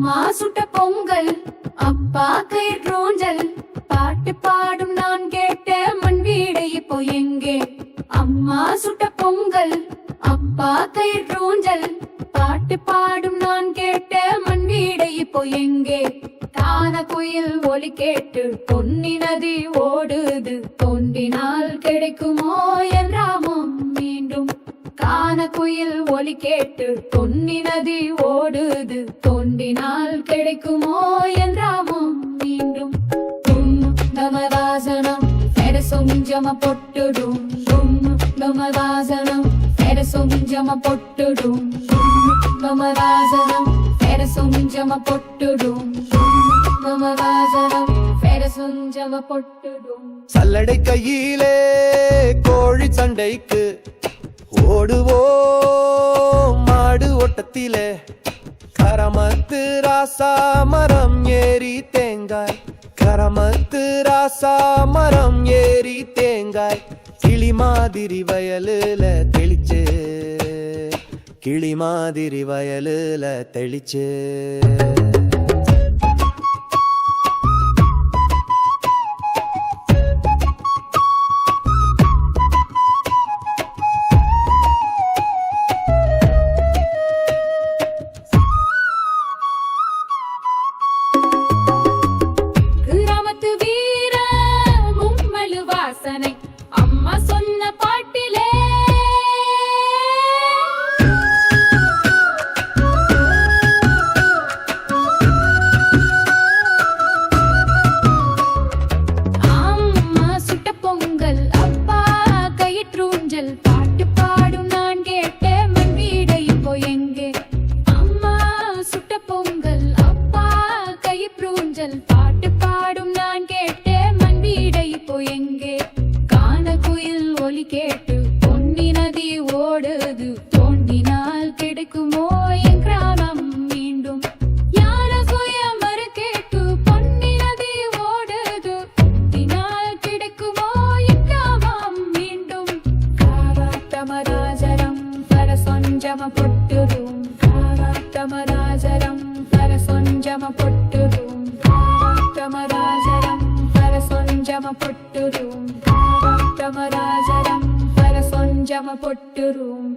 அம்மா சுட்ட பொங்கல் அப்பா கயிற்றூஞ்சல் பாட்டு பாடும் நான் கேட்ட மண் வீடு இப்போ எங்கே? அம்மா சுட்ட பொங்கல் அப்பா கயிற்றூஞ்சல் பாட்டு பாடும் நான் கேட்ட மண் வீடு இப்போ எங்கே? தான குயில் ஒலி கேட்டு பொன்னி நதி ஓடுது, தோண்டினால் கிடைக்குமோ என்றாமம் மீண்டும். கான குயில் ஒலி கேட்டு பொன்னி நதி ஓடுது, தோண்டினால் கிடைக்குமோ என்றாமம் மீண்டும். வாசனம் பெரசொஞ்சம பொட்டுடும், வாசனம் பெரசொஞ்சம பொட்டுடும், வாசனம் பெரசொஞ்சம பொட்டுடும், வாசனம் பெரசொஞ்சம பொட்டுடும். சல்லடை கையிலே கோழி சண்டைக்கு ஓடுவோம் மாடு ஓட்டத்திலே. கரமத்து ராசா மரம் ஏறி தேங்காய், கரமத்து ராசா மரம் ஏறி தேங்காய். கிளி மாதிரி வயலுல தெளிச்சு, கிளி மாதிரி வயலுல தெளிச்சு. அம்மா சொன்ன பாட்டிலே அம்மா சுட்ட பொங்கல் அப்பா கயிற்றூஞ்சல் பாட்டு பாடும் நான் கேட்ட மண் வீடு இப்போ எங்கே? அம்மா சுட்ட பொங்கல் அப்பா கயிற்றூஞ்சல் பாட்டு பாடும் நான் கேட்ட மண் வீடு இப்போ எங்கே? குயில் ஒலி கேட்டு பொன்னி நதி ஓடுது, தோண்டினால் கிடைக்குமோ என் கிராமம் மீண்டும். யார சுயமர கேட்டு பொன்னி நதி ஓடுது, தோண்டினால் கிடைக்குமோ என் கிராமம் மீண்டும். காராட்டமராஜரம் பரசொஞ்சம பொட்டுடும், காராட்டமராஜரம் பரசொஞ்சம பொட்டுடும், காராட்டமராஜரம் பரசொஞ்சம பொட்டுடும், ராஜரம் பரசொஞ்சம பொட்டுரும்.